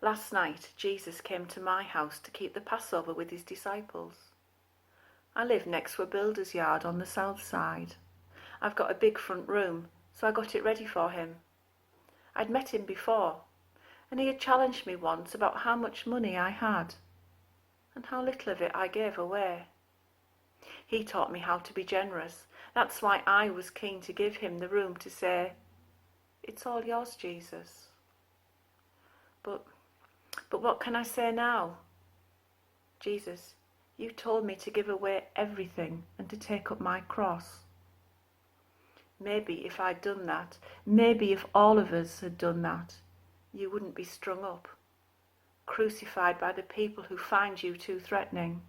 Last night, Jesus came to my house to keep the Passover with his disciples. I live next to a builder's yard on the south side. I've got a big front room, so I got it ready for him. I'd met him before, and he had challenged me once about how much money I had, and how little of it I gave away. He taught me how to be generous. That's why I was keen to give him the room to say, "It's all yours, Jesus." But what can I say now? Jesus, you told me to give away everything and to take up my cross. Maybe if I'd done that, maybe if all of us had done that, you wouldn't be strung up, crucified by the people who find you too threatening.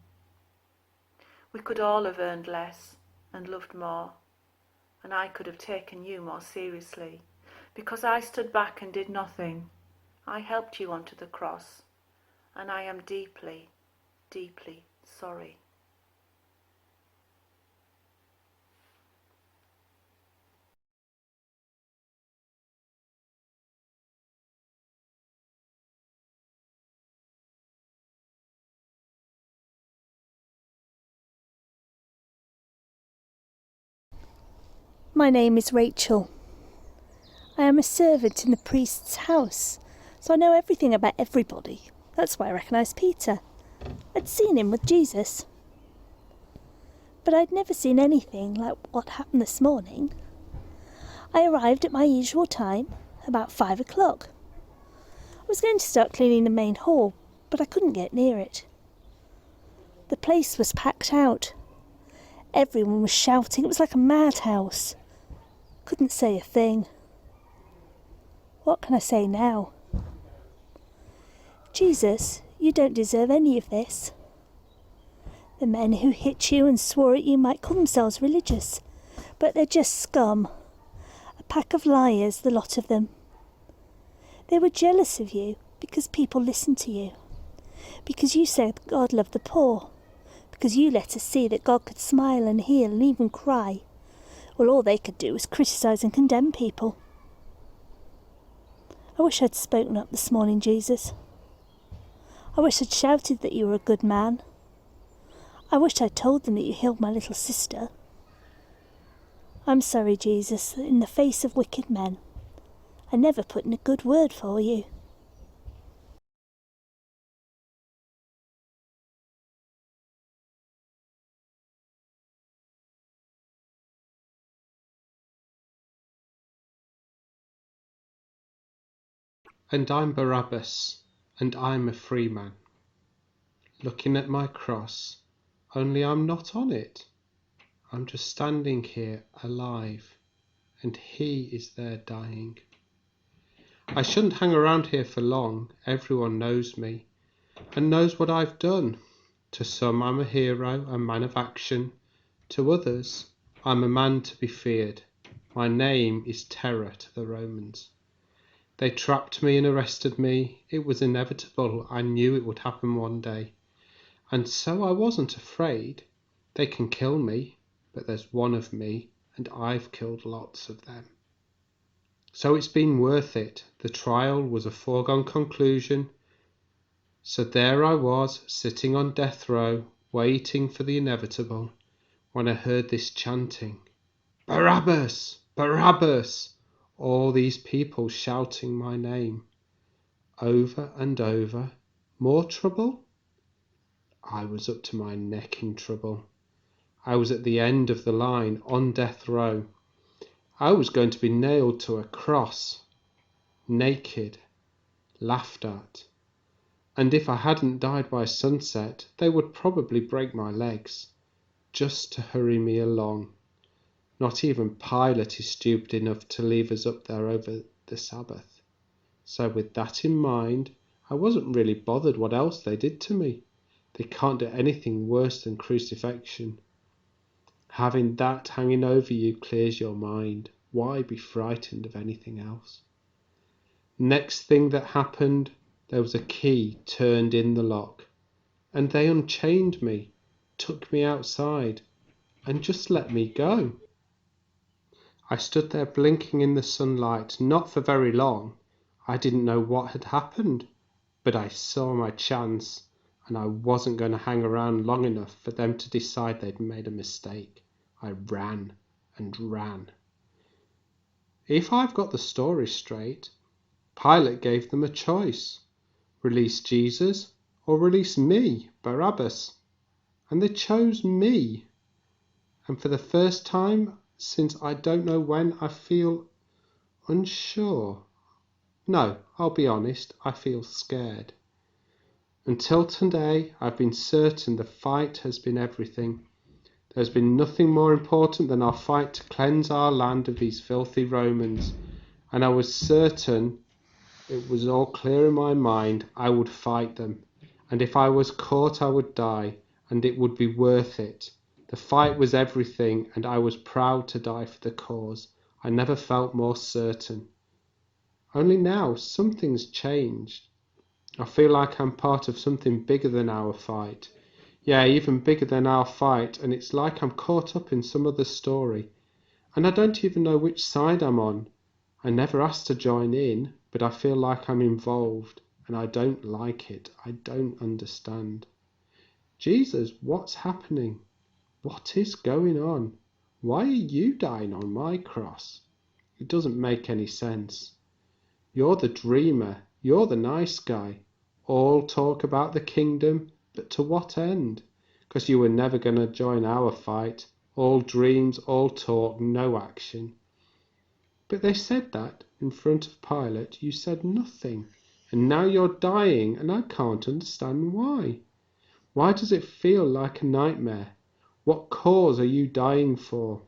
We could all have earned less and loved more, and I could have taken you more seriously. Because I stood back and did nothing, I helped you onto the cross, and I am deeply, deeply sorry. My name is Rachel. I am a servant in the priest's house, so I know everything about everybody. That's why I recognised Peter. I'd seen him with Jesus. But I'd never seen anything like what happened this morning. I arrived at my usual time, about 5 o'clock. I was going to start cleaning the main hall, but I couldn't get near it. The place was packed out. Everyone was shouting. It was like a madhouse. Couldn't say a thing. What can I say now? Jesus, you don't deserve any of this. The men who hit you and swore at you might call themselves religious, but they're just scum. A pack of liars, the lot of them. They were jealous of you because people listened to you, because you said God loved the poor, because you let us see that God could smile and heal and even cry. Well, all they could do was criticise and condemn people. I wish I'd spoken up this morning, Jesus. I wish I'd shouted that you were a good man. I wish I'd told them that you healed my little sister. I'm sorry, Jesus, that in the face of wicked men, I never put in a good word for you. And I'm Barabbas, and I'm a free man, looking at my cross, only I'm not on it. I'm just standing here alive, and he is there dying. I shouldn't hang around here for long. Everyone knows me, and knows what I've done. To some I'm a hero, a man of action. To others I'm a man to be feared. My name is terror to the Romans. They trapped me and arrested me. It was inevitable. I knew it would happen one day. And so I wasn't afraid. They can kill me, but there's one of me, and I've killed lots of them. So it's been worth it. The trial was a foregone conclusion. So there I was, sitting on death row, waiting for the inevitable, when I heard this chanting, "Barabbas! Barabbas!" All these people shouting my name. Over and over. More trouble? I was up to my neck in trouble. I was at the end of the line, on death row. I was going to be nailed to a cross, naked, laughed at. And if I hadn't died by sunset, they would probably break my legs, just to hurry me along. Not even Pilate is stupid enough to leave us up there over the Sabbath. So with that in mind, I wasn't really bothered what else they did to me. They can't do anything worse than crucifixion. Having that hanging over you clears your mind. Why be frightened of anything else? Next thing that happened, there was a key turned in the lock, and they unchained me, took me outside, and just let me go. I stood there blinking in the sunlight, not for very long. I didn't know what had happened, but I saw my chance, and I wasn't going to hang around long enough for them to decide they'd made a mistake. I ran and ran. If I've got the story straight, Pilate gave them a choice: release Jesus or release me, Barabbas. And they chose me. And for the first time since I don't know when, I feel unsure. No, I'll be honest, I feel scared. Until today, I've been certain the fight has been everything. There's been nothing more important than our fight to cleanse our land of these filthy Romans. And I was certain, it was all clear in my mind, I would fight them. And if I was caught, I would die, and it would be worth it. The fight was everything, and I was proud to die for the cause. I never felt more certain. Only now, something's changed. I feel like I'm part of something bigger than our fight. Yeah, even bigger than our fight, and it's like I'm caught up in some other story. And I don't even know which side I'm on. I never asked to join in, but I feel like I'm involved, and I don't like it. I don't understand. Jesus, what's happening? What is going on? Why are you dying on my cross? It doesn't make any sense. You're the dreamer. You're the nice guy. All talk about the kingdom, but to what end? Because you were never going to join our fight. All dreams, all talk, no action. But they said that in front of Pilate. You said nothing. And now you're dying, and I can't understand why. Why does it feel like a nightmare? What cause are you dying for?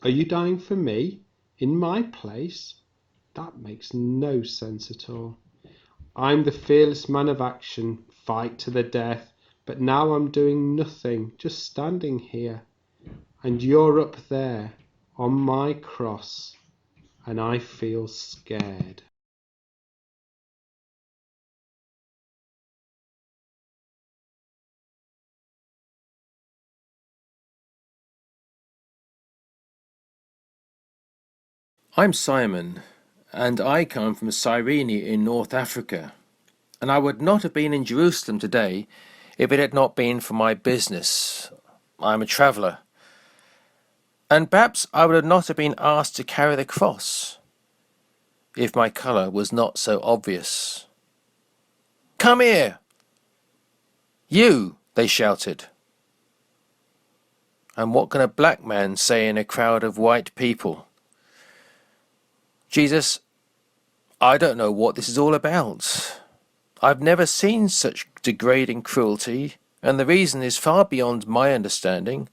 Are you dying for me? In my place? That makes no sense at all. I'm the fearless man of action, fight to the death, but now I'm doing nothing, just standing here. And you're up there, on my cross, and I feel scared. I'm Simon, and I come from Cyrene in North Africa, and I would not have been in Jerusalem today if it had not been for my business. I'm a traveller, and perhaps I would not have been asked to carry the cross if my colour was not so obvious. "Come here! You!" they shouted. And what can a black man say in a crowd of white people? Jesus, I don't know what this is all about. I've never seen such degrading cruelty, and the reason is far beyond my understanding.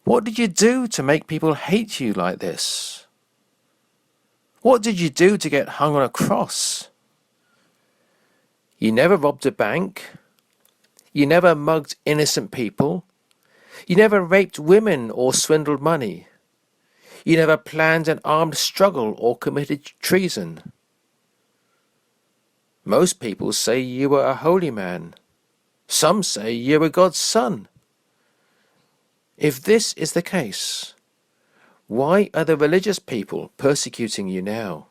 What did you do to make people hate you like this? What did you do to get hung on a cross? You never robbed a bank. You never mugged innocent people. You never raped women or swindled money. You never planned an armed struggle or committed treason. Most people say you were a holy man. Some say you were God's son. If this is the case, why are the religious people persecuting you now?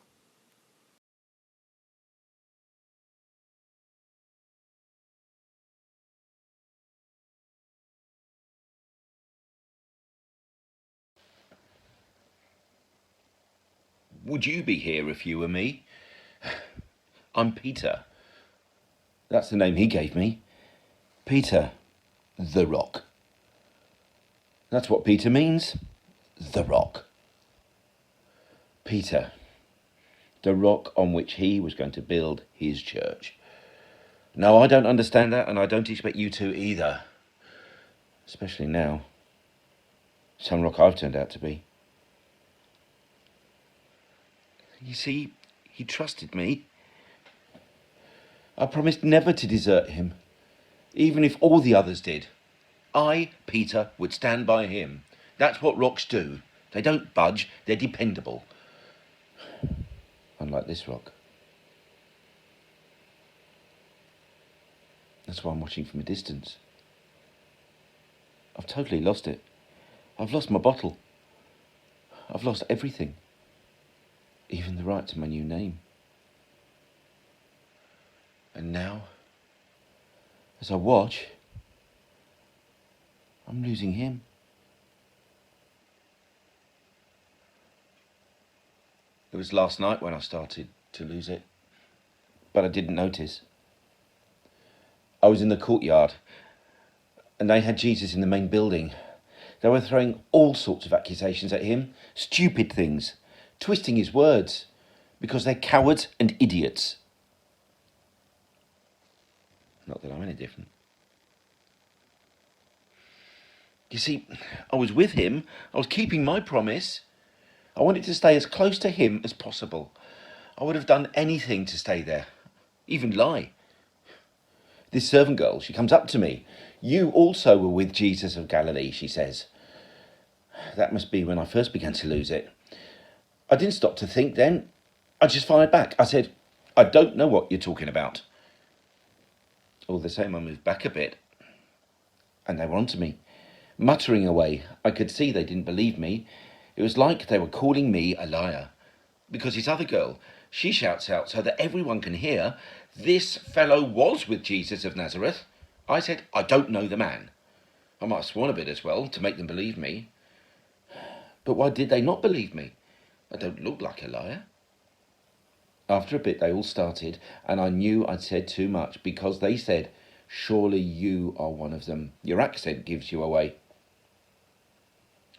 Would you be here if you were me? I'm Peter. That's the name he gave me. Peter, the Rock. That's what Peter means. The Rock. Peter, the rock on which he was going to build his church. No, I don't understand that, and I don't expect you to either. Especially now. Some rock I've turned out to be. You see, he trusted me. I promised never to desert him, even if all the others did. I, Peter, would stand by him. That's what rocks do. They don't budge, they're dependable. Unlike this rock. That's why I'm watching from a distance. I've totally lost it. I've lost my bottle. I've lost everything. Even the right to my new name. And now, as I watch, I'm losing him. It was last night when I started to lose it, but I didn't notice. I was in the courtyard, and they had Jesus in the main building. They were throwing all sorts of accusations at him, stupid things, twisting his words, because they're cowards and idiots. Not that I'm any different. You see, I was with him, I was keeping my promise. I wanted to stay as close to him as possible. I would have done anything to stay there, even lie. This servant girl, she comes up to me. You also were with Jesus of Galilee, she says. That must be when I first began to lose it. I didn't stop to think then. I just fired back. I said, I don't know what you're talking about. All the same, I moved back a bit, and they were onto me, muttering away. I could see they didn't believe me. It was like they were calling me a liar. Because this other girl, she shouts out so that everyone can hear, this fellow was with Jesus of Nazareth. I said, I don't know the man. I might have sworn a bit as well to make them believe me. But why did they not believe me? I don't look like a liar. After a bit, they all started, and I knew I'd said too much, because they said, surely you are one of them. Your accent gives you away.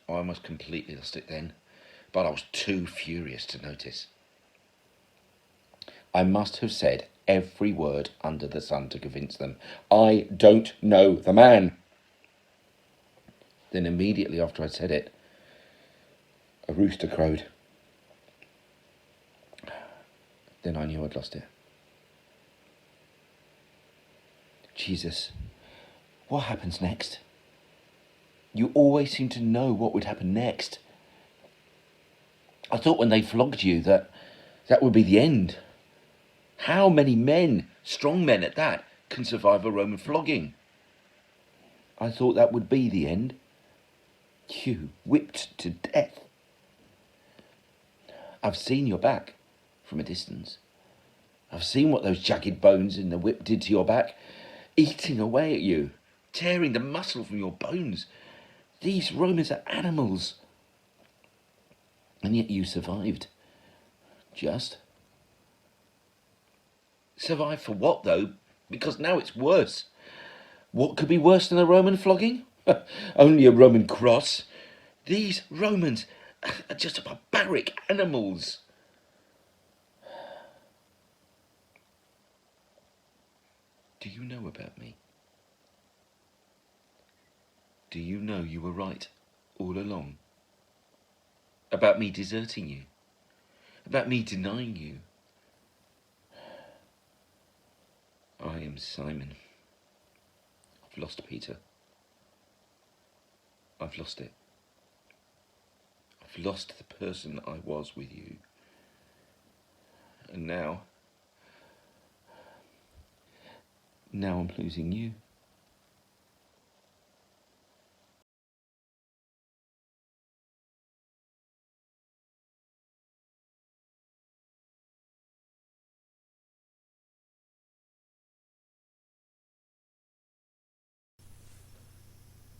I almost completely lost it then, but I was too furious to notice. I must have said every word under the sun to convince them. I don't know the man. Then immediately after I'd said it, a rooster crowed. Then I knew I'd lost it. Jesus, what happens next? You always seem to know what would happen next. I thought when they flogged you that would be the end. How many men, strong men at that, can survive a Roman flogging? I thought that would be the end. You whipped to death. I've seen your back from a distance. I've seen what those jagged bones in the whip did to your back, eating away at you, tearing the muscle from your bones. These Romans are animals. And yet you survived. Just. Survived for what, though? Because now it's worse. What could be worse than a Roman flogging? Only a Roman cross. These Romans are just barbaric animals. Do you know about me? Do you know you were right all along? About me deserting you? About me denying you? I am Simon. I've lost Peter. I've lost it. I've lost the person I was with you. And now I'm losing you.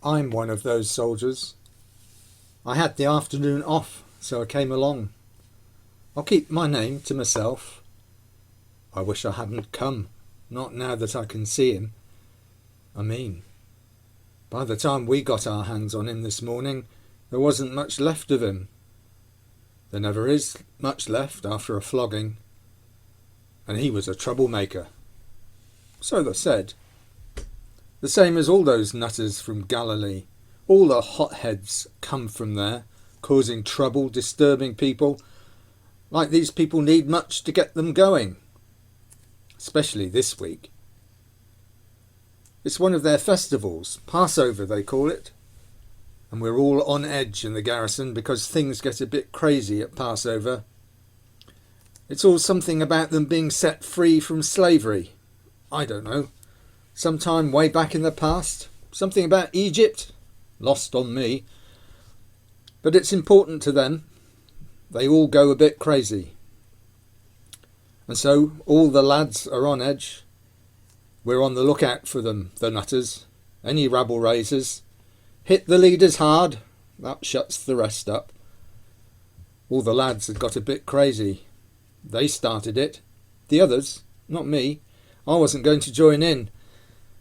I'm one of those soldiers. I had the afternoon off, so I came along. I'll keep my name to myself. I wish I hadn't come, not now that I can see him. I mean, by the time we got our hands on him this morning, there wasn't much left of him. There never is much left after a flogging. And he was a troublemaker. So they said. The same as all those nutters from Galilee. All the hotheads come from there, causing trouble, disturbing people. Like these people need much to get them going. Especially this week. It's one of their festivals, Passover they call it. And we're all on edge in the garrison because things get a bit crazy at Passover. It's all something about them being set free from slavery. I don't know. Sometime way back in the past. Something about Egypt. Lost on me. But it's important to them. They all go a bit crazy. And so all the lads are on edge. We're on the lookout for them, the nutters. Any rabble raisers. Hit the leaders hard. That shuts the rest up. All the lads had got a bit crazy. They started it. The others, not me. I wasn't going to join in.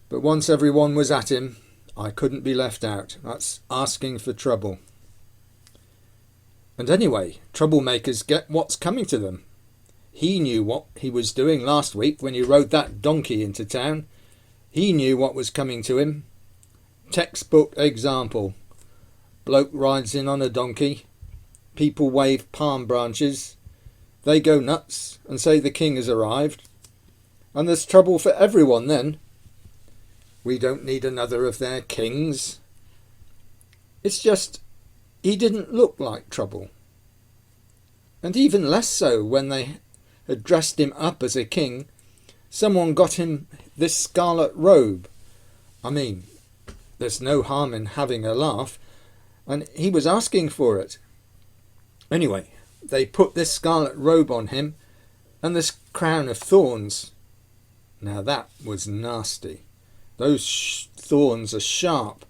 But once everyone was at him, I couldn't be left out. That's asking for trouble. And anyway, troublemakers get what's coming to them. He knew what he was doing last week when he rode that donkey into town. He knew what was coming to him. Textbook example. Bloke rides in on a donkey. People wave palm branches. They go nuts and say the king has arrived. And there's trouble for everyone then. We don't need another of their kings. It's just, he didn't look like trouble. And even less so when they had dressed him up as a king. Someone got him this scarlet robe. I mean, there's no harm in having a laugh, and he was asking for it. Anyway, they put this scarlet robe on him and this crown of thorns. Now that was nasty. Those thorns are sharp.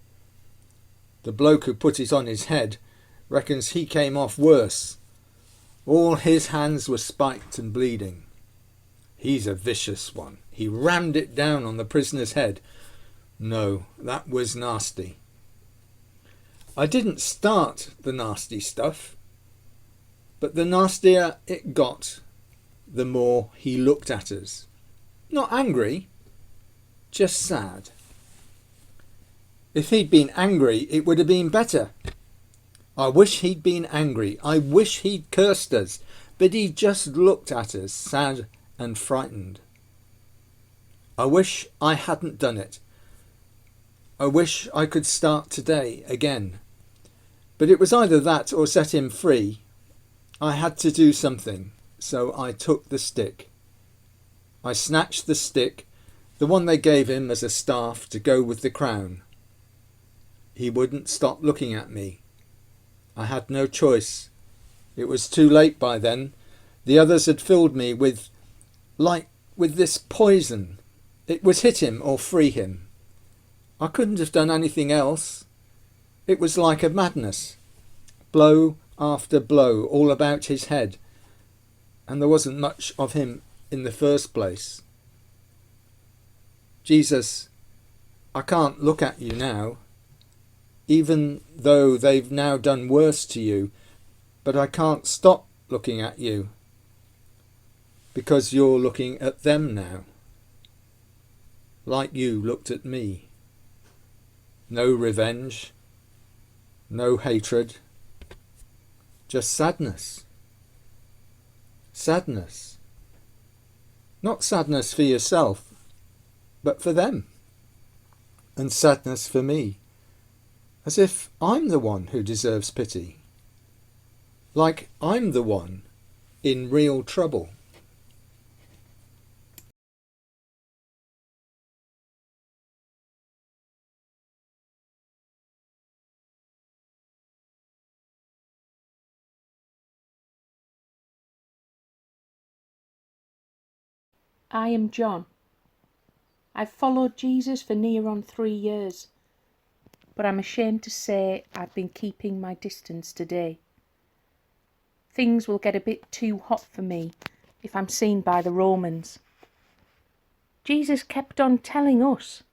The bloke who put it on his head reckons he came off worse. All his hands were spiked and bleeding. He's a vicious one. He rammed it down on the prisoner's head. No, that was nasty. I didn't start the nasty stuff, but the nastier it got, the more he looked at us. Not angry, just sad. If he'd been angry, it would have been better. I wish he'd been angry. I wish he'd cursed us. But he just looked at us, sad and frightened. I wish I hadn't done it. I wish I could start today again. But it was either that or set him free. I had to do something, so I took the stick. I snatched the stick, the one they gave him as a staff to go with the crown. He wouldn't stop looking at me. I had no choice. It was too late by then. The others had filled me with this poison. It was hit him or free him. I couldn't have done anything else. It was like a madness. Blow after blow all about his head. And there wasn't much of him in the first place. Jesus, I can't look at you now, even though they've now done worse to you, but I can't stop looking at you, because you're looking at them now, like you looked at me. No revenge, no hatred, just sadness. Sadness. Not sadness for yourself, but for them. And sadness for me. As if I'm the one who deserves pity. Like I'm the one in real trouble. I am John. I've followed Jesus for near on 3 years, but I'm ashamed to say I've been keeping my distance today. Things will get a bit too hot for me if I'm seen by the Romans. Jesus kept on telling us,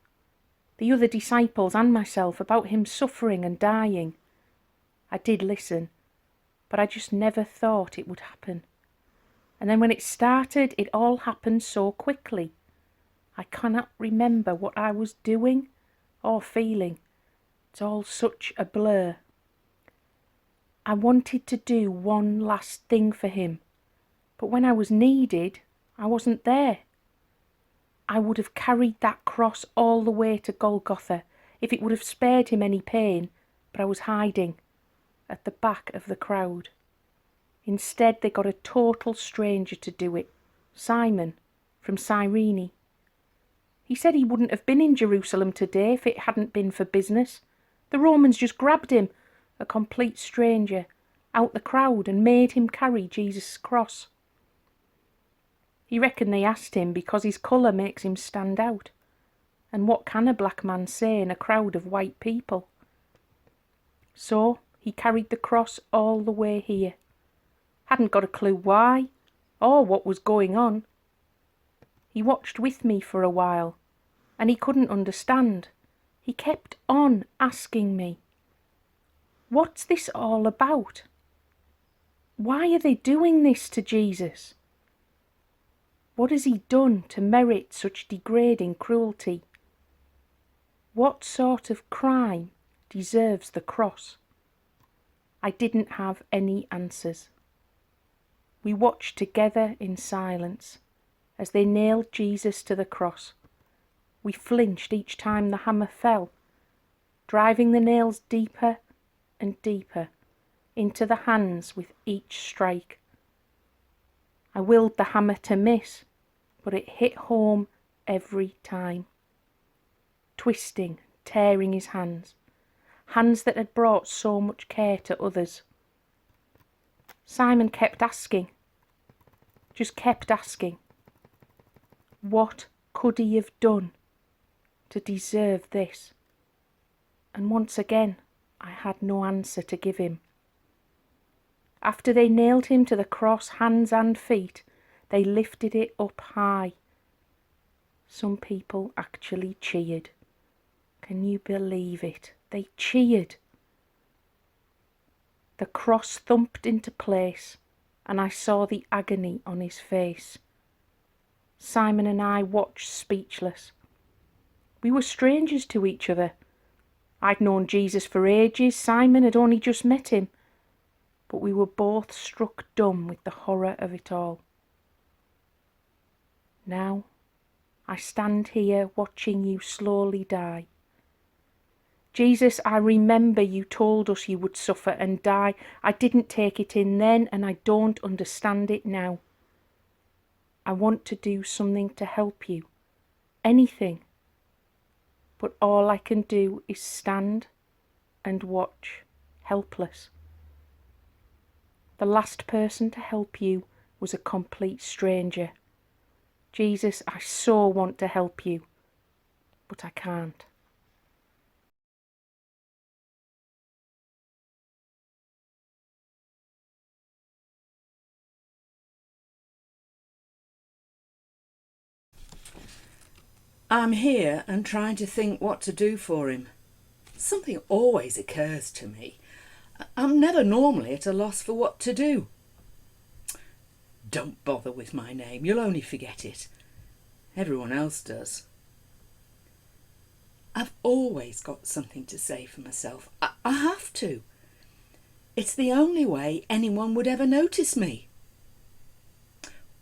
the other disciples and myself, about him suffering and dying. I did listen, but I just never thought it would happen. And then when it started, it all happened so quickly. I cannot remember what I was doing or feeling. It's all such a blur. I wanted to do one last thing for him, but when I was needed, I wasn't there. I would have carried that cross all the way to Golgotha if it would have spared him any pain, but I was hiding at the back of the crowd. Instead, they got a total stranger to do it, Simon from Cyrene. He said he wouldn't have been in Jerusalem today if it hadn't been for business. The Romans just grabbed him, a complete stranger, out the crowd and made him carry Jesus' cross. He reckoned they asked him because his colour makes him stand out. And what can a black man say in a crowd of white people? So he carried the cross all the way here. Hadn't got a clue why or what was going on. He watched with me for a while, and he couldn't understand. He kept on asking me, "What's this all about? Why are they doing this to Jesus? What has he done to merit such degrading cruelty? What sort of crime deserves the cross?" I didn't have any answers. We watched together in silence as they nailed Jesus to the cross. We flinched each time the hammer fell, driving the nails deeper and deeper into the hands with each strike. I willed the hammer to miss, but it hit home every time, twisting, tearing his hands, hands that had brought so much care to others. Simon kept asking, just kept asking, what could he have done to deserve this? And once again, I had no answer to give him. After they nailed him to the cross, hands and feet, they lifted it up high. Some people actually cheered. Can you believe it? They cheered. The cross thumped into place, and I saw the agony on his face. Simon and I watched speechless. We were strangers to each other. I'd known Jesus for ages, Simon had only just met him, but we were both struck dumb with the horror of it all. Now I stand here watching you slowly die. Jesus, I remember you told us you would suffer and die. I didn't take it in then, and I don't understand it now. I want to do something to help you, anything. But all I can do is stand and watch, helpless. The last person to help you was a complete stranger. Jesus, I so want to help you, but I can't. I'm here and trying to think what to do for him. Something always occurs to me. I'm never normally at a loss for what to do. Don't bother with my name, you'll only forget it. Everyone else does. I've always got something to say for myself. I have to. It's the only way anyone would ever notice me.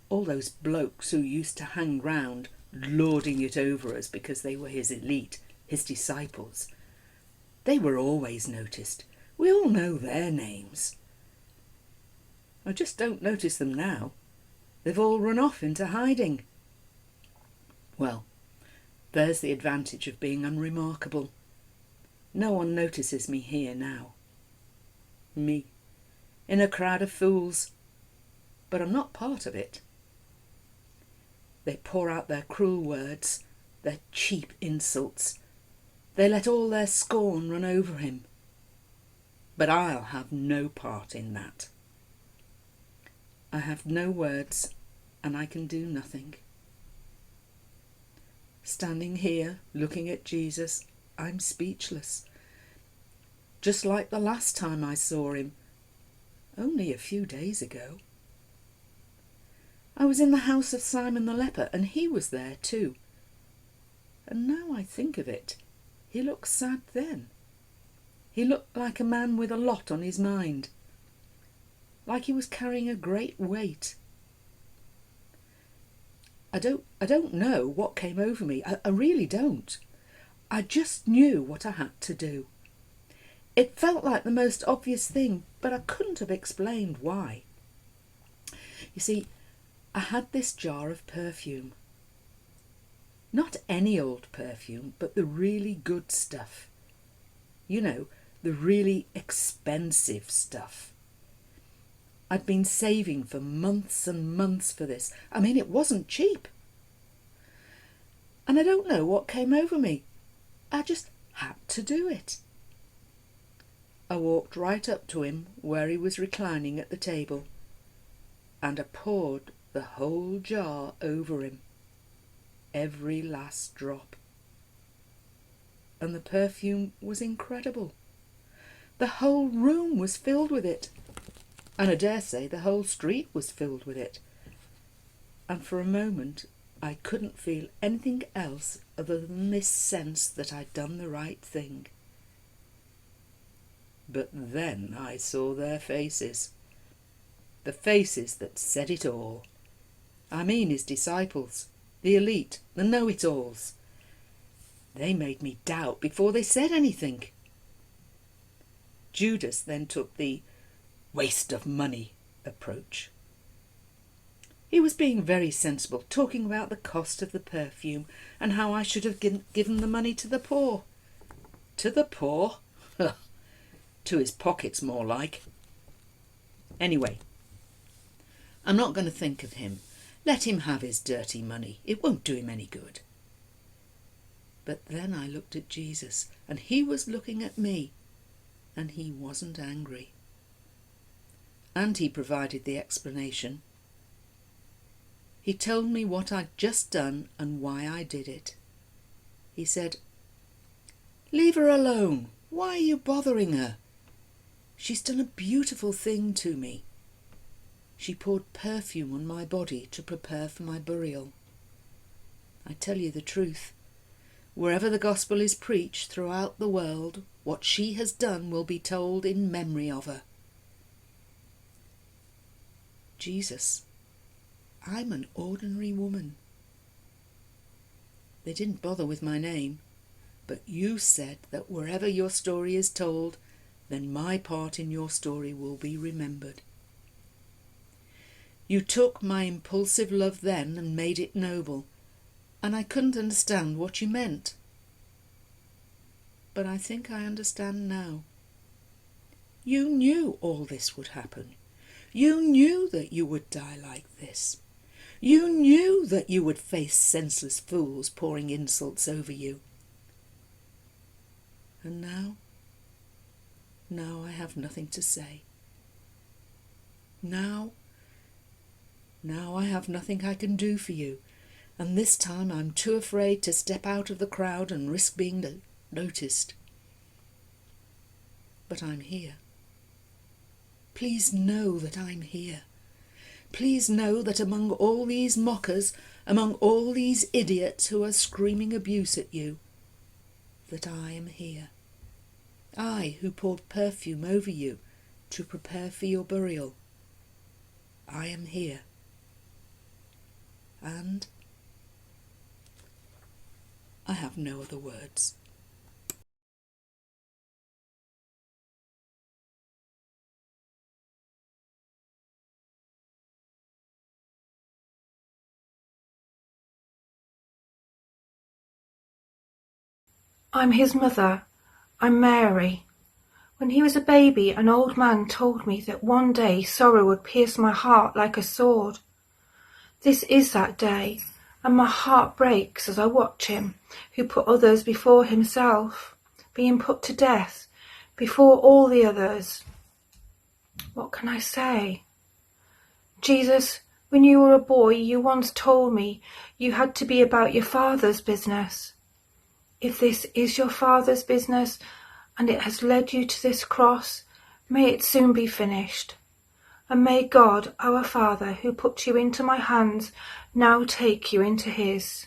All those blokes who used to hang round lording it over us because they were his elite, his disciples. They were always noticed. We all know their names. I just don't notice them now. They've all run off into hiding. Well, there's the advantage of being unremarkable. No one notices me here now. Me, in a crowd of fools. But I'm not part of it. They pour out their cruel words, their cheap insults. They let all their scorn run over him. But I'll have no part in that. I have no words, and I can do nothing. Standing here, looking at Jesus, I'm speechless. Just like the last time I saw him, only a few days ago. I was in the house of Simon the leper, and he was there too. And now I think of it, he looked sad then. He looked like a man with a lot on his mind, like he was carrying a great weight. I don't know what came over me. I really don't. I just knew what I had to do. It felt like the most obvious thing, but I couldn't have explained why. You see, I had this jar of perfume. Not any old perfume, but the really good stuff. You know, the really expensive stuff. I'd been saving for months and months for this. I mean, it wasn't cheap. and I don't know what came over me. I just had to do it. I walked right up to him where he was reclining at the table, and I poured the whole jar over him, every last drop. And the perfume was incredible. The whole room was filled with it, and I dare say the whole street was filled with it. And for a moment I couldn't feel anything else other than this sense that I'd done the right thing. But then I saw their faces, the faces that said it all. I mean his disciples, the elite, the know-it-alls. They made me doubt before they said anything. Judas then took the waste of money approach. He was being very sensible, talking about the cost of the perfume and how I should have given the money to the poor. To the poor? To his pockets, more like. Anyway, I'm not going to think of him. Let him have his dirty money. It won't do him any good. But then I looked at Jesus, and he was looking at me, and he wasn't angry. And he provided the explanation. He told me what I'd just done and why I did it. He said, "Leave her alone. Why are you bothering her? She's done a beautiful thing to me. She poured perfume on my body to prepare for my burial. I tell you the truth. Wherever the gospel is preached throughout the world, what she has done will be told in memory of her." Jesus, I'm an ordinary woman. They didn't bother with my name, but you said that wherever your story is told, then my part in your story will be remembered. You took my impulsive love then and made it noble, and I couldn't understand what you meant. But I think I understand now. You knew all this would happen. You knew that you would die like this. You knew that you would face senseless fools pouring insults over you. And now I have nothing to say. Now I have nothing I can do for you, and this time I'm too afraid to step out of the crowd and risk being noticed. But I'm here. Please know that I'm here. Please know that among all these mockers, among all these idiots who are screaming abuse at you, that I am here. I who poured perfume over you to prepare for your burial. I am here. And I have no other words. I'm his mother. I'm Mary. When he was a baby, an old man told me that one day sorrow would pierce my heart like a sword. This is that day, and my heart breaks as I watch him, who put others before himself, being put to death before all the others. What can I say? Jesus, when you were a boy, you once told me you had to be about your Father's business. If this is your Father's business, and it has led you to this cross, may it soon be finished. And may God, our Father, who put you into my hands, now take you into his.